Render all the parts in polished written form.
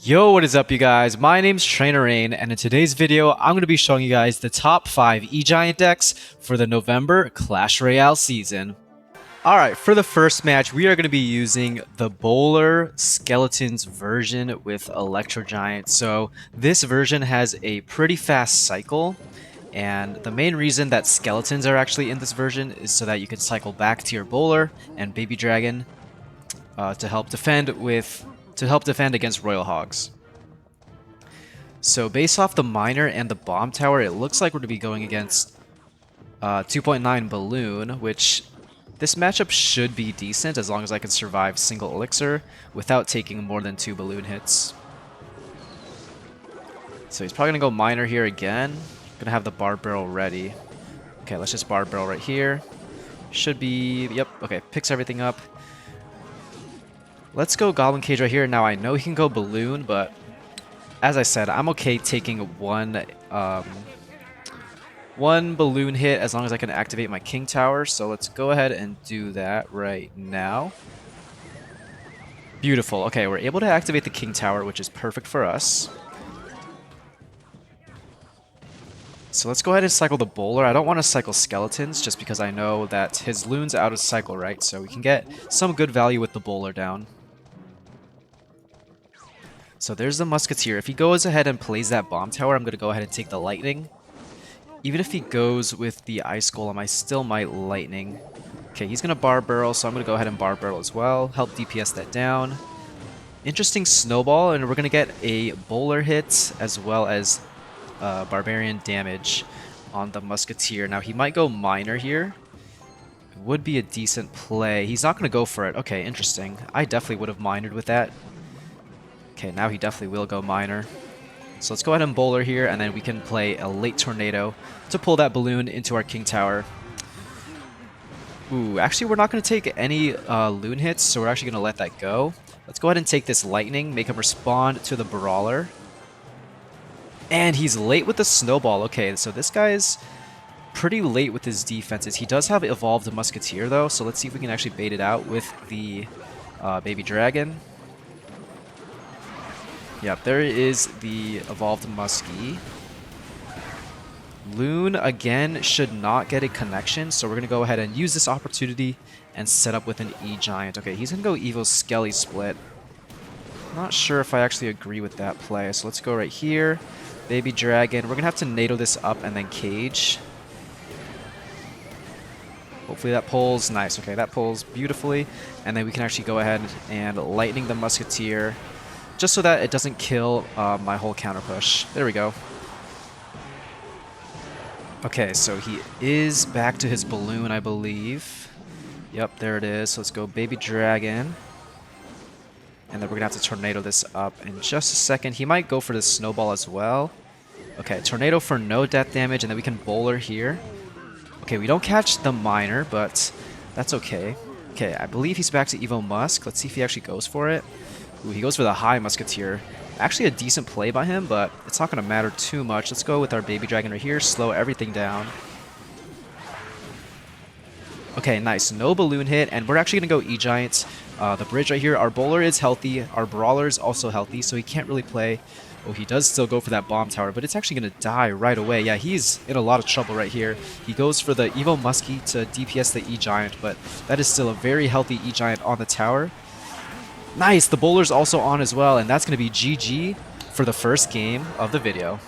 Yo, what is up you guys? My name's Trainer Rain, and in today's video, I'm going to be showing you guys the top 5 Egiant decks for the November Clash Royale season. Alright, for the first match, we are going to be using the Bowler Skeletons version with Electro Giant. So, this version has a pretty fast cycle, and the main reason that Skeletons are actually in this version is so that you can cycle back to your Bowler and Baby Dragon to help defend against Royal Hogs. So based off the Miner and the Bomb Tower, it looks like we're going to be going against 2.9 Balloon, which this matchup should be decent as long as I can survive single Elixir without taking more than 2 Balloon hits. So he's probably going to go Miner here again. Going to have the Barb Barrel ready. Okay, let's just Barb Barrel right here. Should be... Yep, okay, picks everything up. Let's go Goblin Cage right here. Now I know he can go Balloon, but as I said, I'm okay taking one Balloon hit as long as I can activate my King Tower. So let's go ahead and do that right now. Beautiful. Okay, we're able to activate the King Tower, which is perfect for us. So let's go ahead and cycle the Bowler. I don't want to cycle Skeletons just because I know that his Loon's out of cycle, right? So we can get some good value with the Bowler down. So there's the Musketeer. If he goes ahead and plays that Bomb Tower, I'm going to go ahead and take the Lightning. Even if he goes with the Ice Golem, I still might Lightning. Okay, he's going to Barb Barrel, so I'm going to go ahead and Barb Barrel as well. Help DPS that down. Interesting Snowball, and we're going to get a Bowler hit as well as Barbarian damage on the Musketeer. Now, he might go Miner here. It would be a decent play. He's not going to go for it. Okay, interesting. I definitely would have Minered with that. Okay, now he definitely will go Miner. So let's go ahead and Bowler here, and then we can play a late Tornado to pull that Balloon into our King Tower. Ooh, actually we're not going to take any Loon hits, so we're actually going to let that go. Let's go ahead and take this Lightning, make him respond to the Brawler. And he's late with the Snowball. Okay, so this guy's pretty late with his defenses. He does have Evolved Musketeer, though, so let's see if we can actually bait it out with the Baby Dragon. Yep, there is the Evolved Muskie. Loon, again, should not get a connection, so we're going to go ahead and use this opportunity and set up with an E-Giant. Okay, he's going to go Evo Skelly Split. Not sure if I actually agree with that play, so let's go right here. Baby Dragon. We're going to have to NATO this up and then Cage. Hopefully that pulls. Nice. Okay, that pulls beautifully. And then we can actually go ahead and Lightning the Musketeer, just so that it doesn't kill my whole counter push. There we go. Okay, so he is back to his Balloon, I believe. Yep, there it is. So let's go Baby Dragon. And then we're going to have to Tornado this up in just a second. He might go for the Snowball as well. Okay, Tornado for no death damage, and then we can Bowler here. Okay, we don't catch the Miner, but that's okay. Okay, I believe he's back to Evo Musk. Let's see if he actually goes for it. Ooh, he goes for the high Musketeer. Actually a decent play by him, but it's not going to matter too much. Let's go with our Baby Dragon right here, slow everything down. Okay, nice. No Balloon hit, and we're actually going to go E-Giant. The bridge right here, our Bowler is healthy, our Brawler is also healthy, so he can't really play. Oh, he does still go for that Bomb Tower, but it's actually going to die right away. Yeah, he's in a lot of trouble right here. He goes for the Evo Muskie to DPS the E-Giant, but that is still a very healthy E-Giant on the tower. Nice, the Bowler's also on as well, and that's going to be GG for the first game of the video.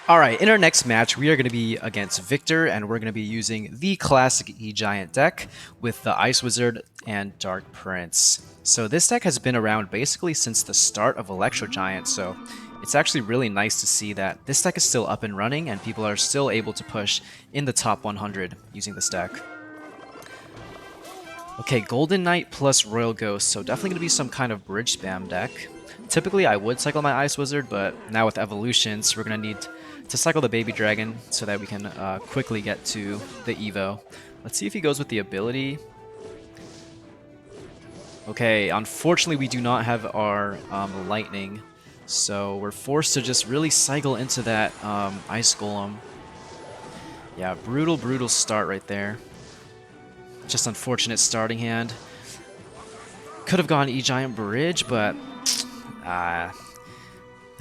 Alright, in our next match, we are going to be against Victor, and we're going to be using the classic E-Giant deck with the Ice Wizard and Dark Prince. So this deck has been around basically since the start of Electro Giant, so it's actually really nice to see that this deck is still up and running, and people are still able to push in the top 100 using this deck. Okay, Golden Knight plus Royal Ghost, so definitely going to be some kind of bridge spam deck. Typically, I would cycle my Ice Wizard, but now with evolutions, we're going to need to cycle the Baby Dragon so that we can quickly get to the Evo. Let's see if he goes with the ability. Okay, unfortunately, we do not have our Lightning, so we're forced to just really cycle into that Ice Golem. Yeah, brutal start right there. Just unfortunate starting hand. Could have gone E-Giant Bridge, but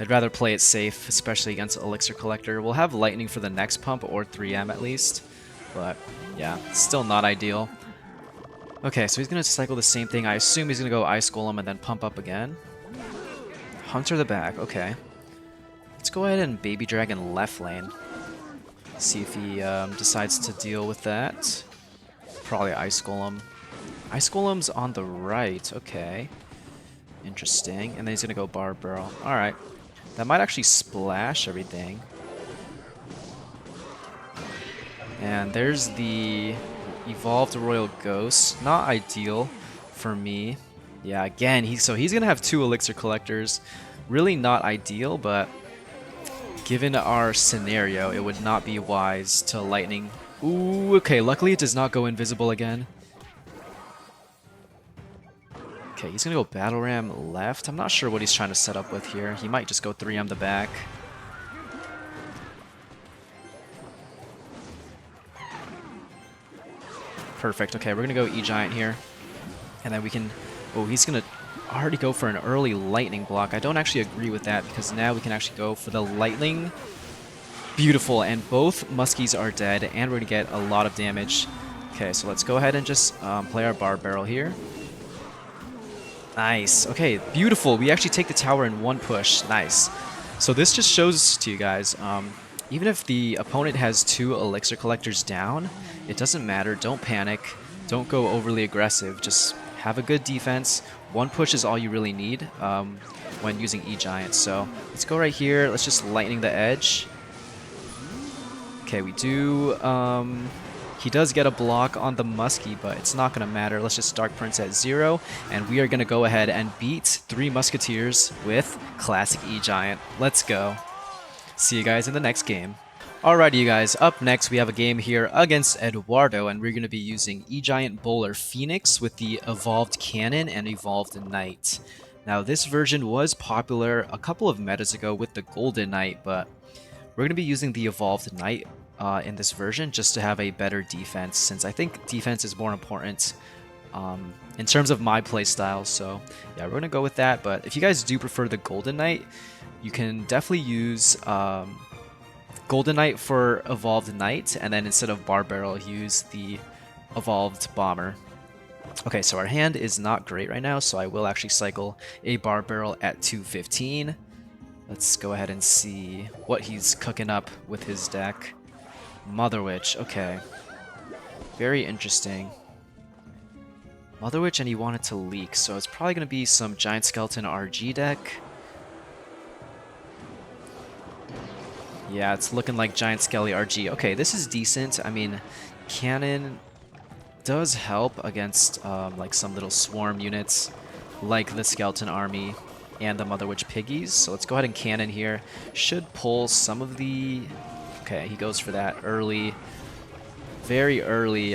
I'd rather play it safe, especially against Elixir Collector. We'll have Lightning for the next pump, or 3M at least. But, yeah, still not ideal. Okay, so he's going to cycle the same thing. I assume he's going to go Ice Golem and then pump up again. Hunter the back, okay. Let's go ahead and Baby Dragon left lane. See if he decides to deal with that. Probably Ice Golem. Ice Golem's on the right, okay. Interesting. And then he's going to go Barb Barrel. Alright. That might actually splash everything. And there's the Evolved Royal Ghost. Not ideal for me. Yeah, again, he's going to have 2 Elixir Collectors. Really not ideal, but given our scenario, it would not be wise to Lightning. Ooh, okay, luckily it does not go invisible again. Okay, he's going to go Battle Ram left. I'm not sure what he's trying to set up with here. He might just go 3M the back. Perfect. Okay, we're going to go Egiant here. And then we can... Oh, he's going to already go for an early Lightning block. I don't actually agree with that because now we can actually go for the Lightning. Beautiful. And both Muskies are dead and we're going to get a lot of damage. Okay, so let's go ahead and just play our Barb Barrel here. Nice. Okay, beautiful. We actually take the tower in 1 push. Nice. So this just shows to you guys, even if the opponent has 2 Elixir Collectors down, it doesn't matter. Don't panic. Don't go overly aggressive. Just have a good defense. 1 push is all you really need when using Egiant. So let's go right here. Let's just Lightning the edge. Okay, we do... He does get a block on the Muskie, but it's not going to matter. Let's just Dark Prince at 0, and we are going to go ahead and beat 3 Musketeers with Classic Egiant. Let's go. See you guys in the next game. Alrighty, you guys. Up next, we have a game here against Eduardo, and we're going to be using Egiant Bowler Phoenix with the Evolved Cannon and Evolved Knight. Now, this version was popular a couple of metas ago with the Golden Knight, but we're going to be using the Evolved Knight in this version just to have a better defense, since I think defense is more important in terms of my playstyle. So yeah, we're gonna go with that. But if you guys do prefer the Golden Knight, you can definitely use Golden Knight for Evolved Knight, and then instead of Barb Barrel, use the Evolved Bomber. Okay, so our hand is not great right now, so I will actually cycle a Barb Barrel at 215. Let's go ahead and see what he's cooking up with his deck. Mother Witch, okay. Very interesting. Mother Witch, and he wanted to leak, so it's probably going to be some Giant Skeleton RG deck. Yeah, it's looking like Giant Skelly RG. Okay, this is decent. I mean, Cannon does help against like some little swarm units, like the Skeleton Army and the Mother Witch Piggies. So let's go ahead and Cannon here. Should pull some of the... Okay, he goes for that early, very early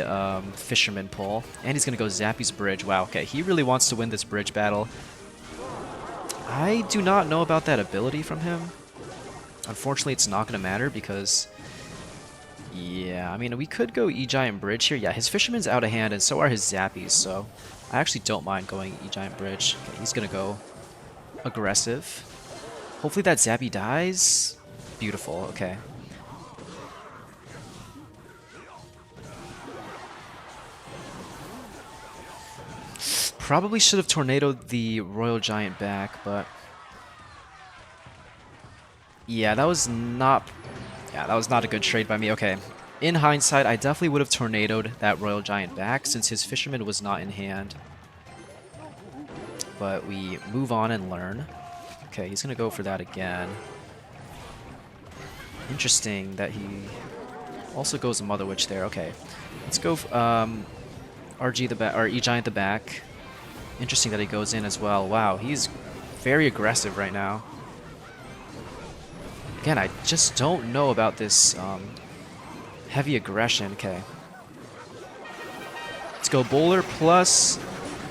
Fisherman pull. And he's going to go Zappy's Bridge. Wow, okay, he really wants to win this bridge battle. I do not know about that ability from him. Unfortunately, it's not going to matter because... Yeah, I mean, we could go E-Giant Bridge here. Yeah, his Fisherman's out of hand, and so are his Zappies, so I actually don't mind going E-Giant Bridge. Okay, he's going to go aggressive. Hopefully that Zappy dies. Beautiful, okay. Probably should have tornadoed the Royal Giant back, but... Yeah, that was not a good trade by me. Okay, in hindsight, I definitely would have tornadoed that Royal Giant back since his Fisherman was not in hand. But we move on and learn. Okay, he's going to go for that again. Interesting that he also goes Mother Witch there. Okay, let's go RG the back, or E-Giant the back. Interesting that he goes in as well. Wow, he's very aggressive right now. Again, I just don't know about this heavy aggression. Okay. Let's go Bowler plus...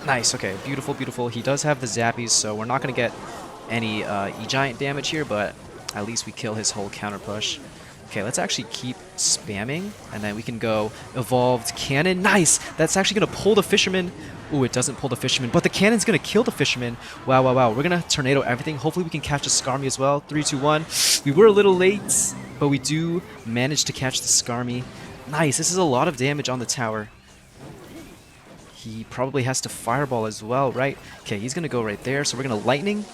Nice, okay, beautiful, beautiful. He does have the Zappies, so we're not going to get any E-Giant damage here, but at least we kill his whole counter push. Okay, let's actually keep spamming, and then we can go Evolved Cannon. Nice! That's actually going to pull the Fisherman. Ooh, it doesn't pull the Fisherman, but the Cannon's going to kill the Fisherman. Wow, wow, wow. We're going to Tornado everything. Hopefully we can catch the Skarmy as well. 3, 2, 1. We were a little late, but we do manage to catch the Skarmy. Nice, this is a lot of damage on the tower. He probably has to Fireball as well, right? Okay, he's going to go right there, so we're going to Lightning.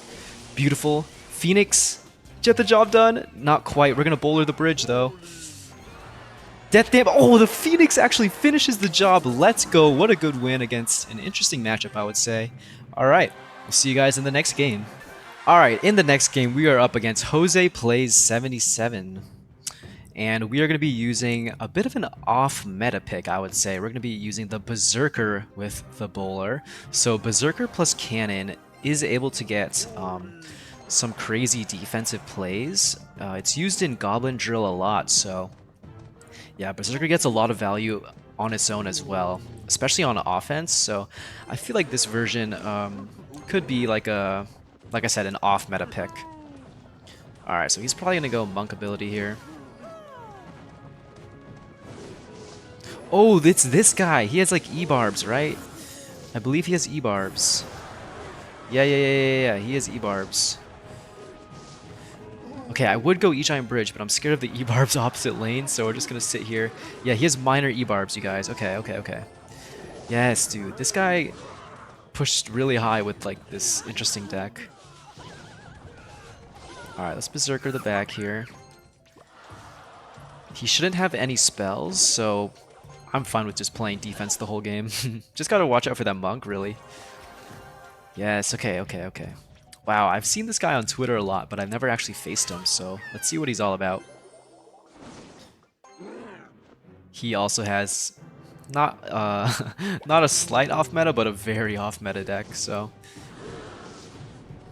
Beautiful. Phoenix. Get the job done. Not quite. We're going to Bowler the bridge, though. Death Dam. Oh, the Phoenix actually finishes the job. Let's go. What a good win against an interesting matchup, I would say. All right. We'll see you guys in the next game. All right. In the next game, we are up against Jose Plays 77. And we are going to be using a bit of an off-meta pick, I would say. We're going to be using the Berserker with the Bowler. So Berserker plus Cannon is able to get some crazy defensive plays. It's used in Goblin Drill a lot, so yeah, Berserker gets a lot of value on its own as well, especially on offense. So I feel like this version could be like I said, an off-meta pick. All right, so he's probably gonna go Monk ability here. Oh, it's this guy. He has like E-Barbs, right? I believe he has E-Barbs. Yeah. He has E-Barbs. Okay, I would go Egiant Bridge, but I'm scared of the E-Barbs opposite lane, so we're just gonna sit here. Yeah, he has minor E-Barbs, you guys. Okay. Yes, dude. This guy pushed really high with like this interesting deck. Alright, let's Berserker the back here. He shouldn't have any spells, so I'm fine with just playing defense the whole game. Just gotta watch out for that Monk, really. Yes, okay. Wow, I've seen this guy on Twitter a lot, but I've never actually faced him, so let's see what he's all about. He also has not not a slight off-meta, but a very off-meta deck, so...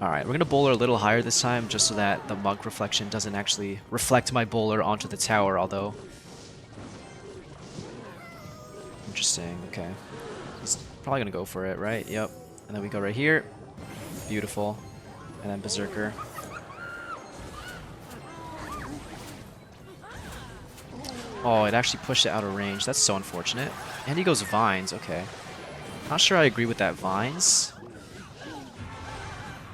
Alright, we're going to Bowler a little higher this time, just so that the Monk reflection doesn't actually reflect my Bowler onto the tower, although... Interesting, okay. He's probably going to go for it, right? Yep. And then we go right here. Beautiful. And then Berserker. Oh, it actually pushed it out of range. That's so unfortunate. And he goes Vines, okay. Not sure I agree with that Vines.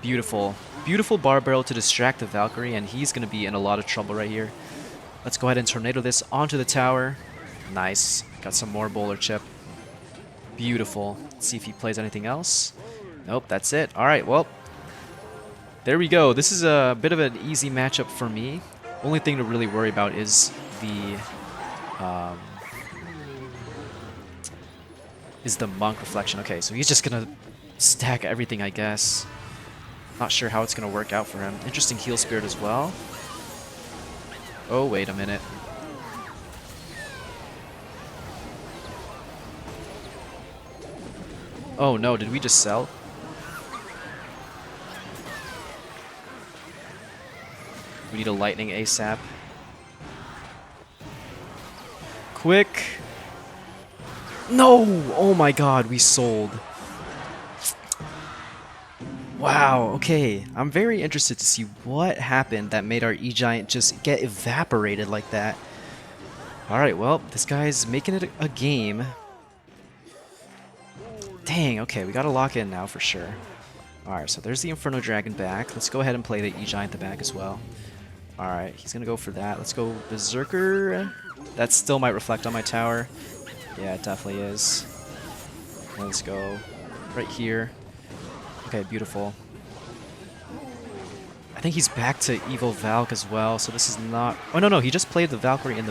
Beautiful. Beautiful bar barrel to distract the Valkyrie, and he's going to be in a lot of trouble right here. Let's go ahead and Tornado this onto the tower. Nice. Got some more Bowler chip. Beautiful. Let's see if he plays anything else. Nope, that's it. Alright, well, there we go. This is a bit of an easy matchup for me. Only thing to really worry about is the Monk reflection. Okay, so he's just gonna stack everything, I guess. Not sure how it's gonna work out for him. Interesting heal spirit as well. Oh, wait a minute. Oh no, did we just sell? We need a lightning ASAP. Quick! No! Oh my god, we sold. Wow, okay. I'm very interested to see what happened that made our E-Giant just get evaporated like that. Alright, well, this guy's making it a game. Dang, okay, we gotta lock in now for sure. Alright, so there's the Inferno Dragon back. Let's go ahead and play the E-Giant the back as well. Alright, he's gonna go for that. Let's go Berserker. That still might reflect on my tower. Yeah, it definitely is. Let's go right here. Okay, beautiful. I think he's back to Evil Valk as well, so this is not... Oh, no, he just played the Valkyrie in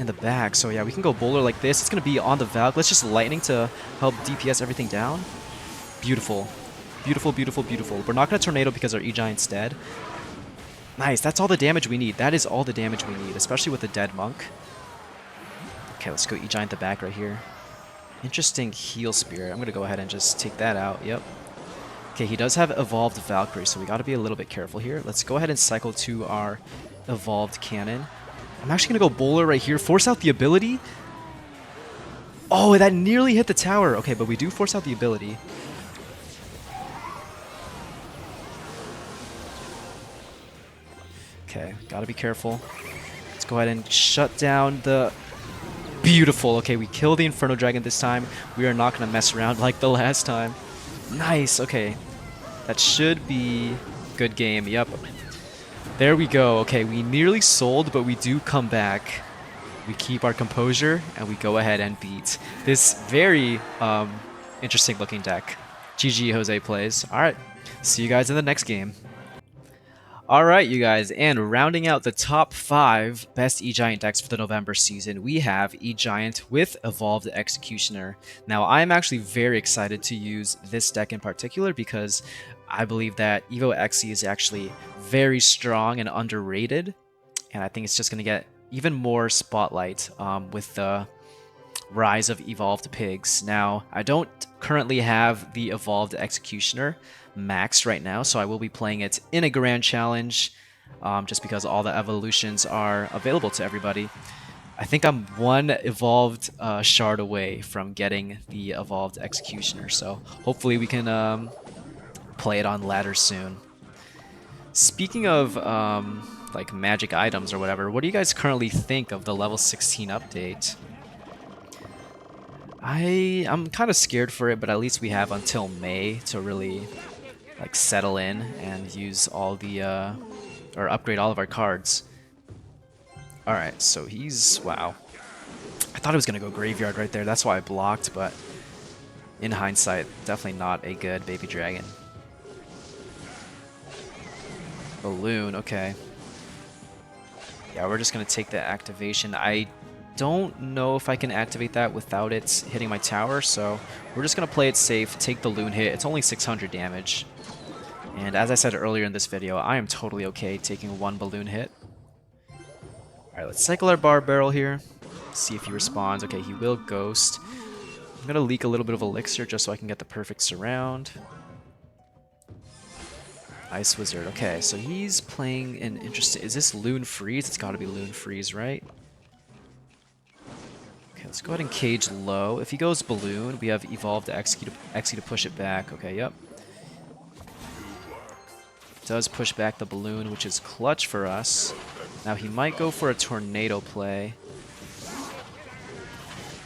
the back, so yeah, we can go Bowler like this. It's gonna be on the Valk. Let's just Lightning to help DPS everything down. Beautiful. Beautiful. We're not gonna Tornado because our E-Giant's dead. Nice, that's all the damage we need. That is all the damage we need, especially with the dead Monk. Okay, let's go E-Giant the back right here. Interesting heal spirit. I'm gonna go ahead and just take that out. Yep. Okay, he does have evolved Valkyrie, so we gotta be a little bit careful here. Let's go ahead and cycle to our evolved cannon. I'm actually gonna go Bowler right here. Force out the ability. Oh, that nearly hit the tower. Okay, but we do force out the ability. Okay, gotta be careful. Let's go ahead and shut down the... Beautiful. Okay, we kill the Inferno Dragon this time. We are not going to mess around like the last time. Nice. Okay. That should be good game. Yep. There we go. Okay, we nearly sold, but we do come back. We keep our composure, and we go ahead and beat this very interesting looking deck. GG Jose plays. All right. See you guys in the next game. Alright, you guys, and rounding out the top 5 best Egiant decks for the November season, we have Egiant with Evolved Executioner. Now, I'm actually very excited to use this deck in particular because I believe that Evo Exi is actually very strong and underrated, and I think it's just going to get even more spotlight with the rise of Evolved Pigs. Now, I don't currently have the Evolved Executioner maxed right now, so I will be playing it in a Grand Challenge just because all the evolutions are available to everybody. I think I'm one evolved shard away from getting the Evolved Executioner, so hopefully we can play it on ladder soon. Speaking of like magic items or whatever, what do you guys currently think of the level 16 update? I'm kind of scared for it, but at least we have until May to really like settle in and use all the or upgrade all of our cards. All right, so he's wow. I thought it was gonna go graveyard right there. That's why I blocked, but in hindsight, definitely not a good baby dragon. Balloon, okay. Yeah, we're just gonna take the activation. I don't know if I can activate that without it hitting my tower, so we're just gonna play it safe, take the loon hit. It's only 600 damage. And as I said earlier in this video, I am totally okay taking one balloon hit. Alright, let's cycle our bar barrel here. See if he responds. Okay, he will ghost. I'm gonna leak a little bit of elixir just so I can get the perfect surround. Ice Wizard. Okay, so he's playing an interesting... Is this Loon Freeze? It's gotta be Loon Freeze, right? Okay, let's go ahead and cage low. If he goes Balloon, we have Evolved Exi to push it back. Okay, yep. Does push back the balloon, which is clutch for us. Now he might go for a tornado play.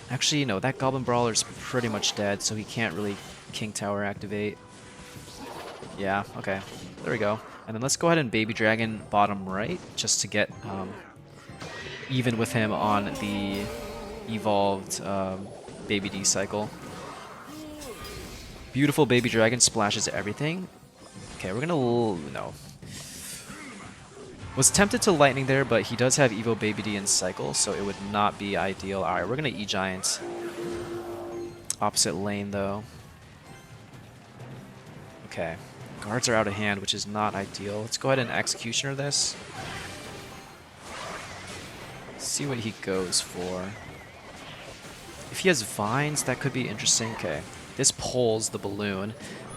Actually, no, that Goblin Brawler's pretty much dead, so he can't really King Tower activate. Yeah, okay. There we go. And then let's go ahead and Baby Dragon bottom right, just to get even with him on the evolved Baby D cycle. Beautiful Baby Dragon splashes everything. Okay, we're gonna... no. Was tempted to lightning there, but he does have Evo Baby D in cycle, so it would not be ideal. Alright, we're gonna E-Giant. Opposite lane, though. Okay. Guards are out of hand, which is not ideal. Let's go ahead and Executioner this. See what he goes for. If he has Vines, that could be interesting. Okay. This pulls the balloon.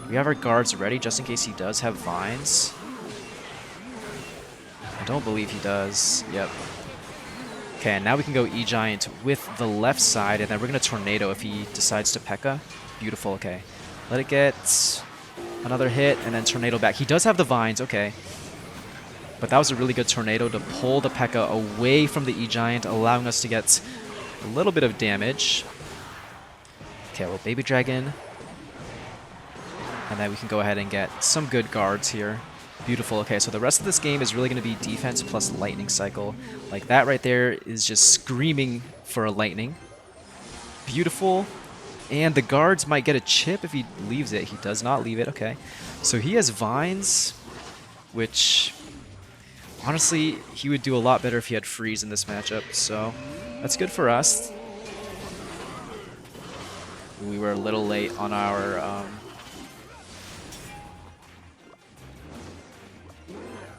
We have our guards ready just in case he does have Vines. I don't believe he does. Yep. Okay, and now we can go E-Giant with the left side, and then we're going to Tornado if he decides to P.E.K.K.A. Beautiful, okay. Let it get another hit, and then Tornado back. He does have the Vines, okay. But that was a really good Tornado to pull the P.E.K.K.A. away from the E-Giant, allowing us to get a little bit of damage. Okay, well, Baby Dragon. And then we can go ahead and get some good guards here. Beautiful. Okay, so the rest of this game is really going to be defense plus lightning cycle. Like that right there is just screaming for a lightning. Beautiful. And the guards might get a chip if he leaves it. He does not leave it. Okay. So he has Vines, which honestly, he would do a lot better if he had Freeze in this matchup. So that's good for us. We were a little late on our...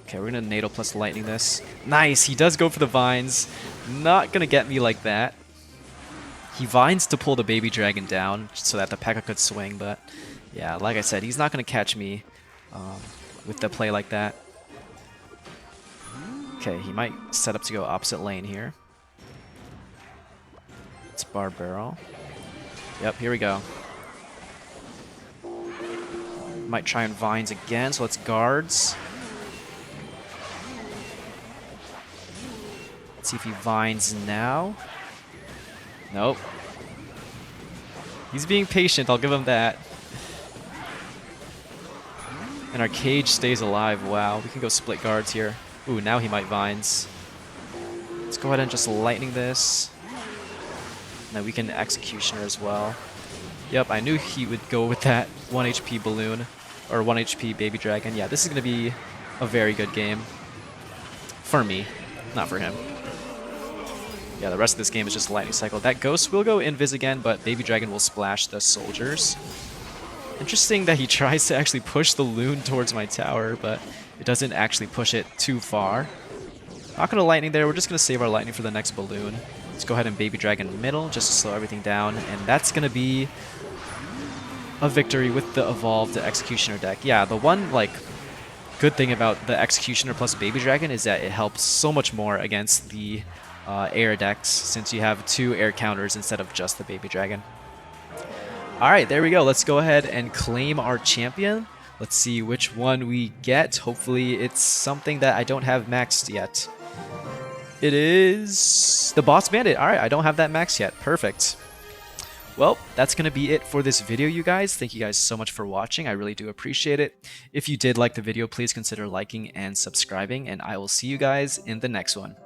Okay, we're going to Natal plus Lightning this. Nice! He does go for the Vines. Not going to get me like that. He Vines to pull the Baby Dragon down so that the P.E.K.K.A. could swing, but yeah, like I said, he's not going to catch me with the play like that. Okay, he might set up to go opposite lane here. It's Bar Barrel. Yep, here we go. Might try and Vines again, so let's Guards. Let's see if he vines now. Nope. He's being patient, I'll give him that. And our cage stays alive. Wow, we can go split guards here. Ooh, now he might vines. Let's go ahead and just lightning this. And then we can executioner as well. Yep, I knew he would go with that 1 HP balloon. Or 1 HP baby dragon. Yeah, this is going to be a very good game. For me, not for him. Yeah, the rest of this game is just lightning cycle. That ghost will go invis again, but baby dragon will splash the soldiers. Interesting that he tries to actually push the loon towards my tower, but it doesn't actually push it too far. Not going to lightning there. We're just going to save our lightning for the next balloon. Let's go ahead and baby dragon middle just to slow everything down. And that's going to be a victory with the evolved executioner deck. Yeah, the one good thing about the executioner plus baby dragon is that it helps so much more against the air decks since you have 2 air counters instead of just the baby dragon. Alright, there we go. Let's go ahead and claim our champion. Let's see which one we get. Hopefully it's something that I don't have maxed yet. It is the Boss Bandit. Alright, I don't have that maxed yet. Perfect. Well, that's going to be it for this video, you guys. Thank you guys so much for watching. I really do appreciate it. If you did like the video, please consider liking and subscribing, and I will see you guys in the next one.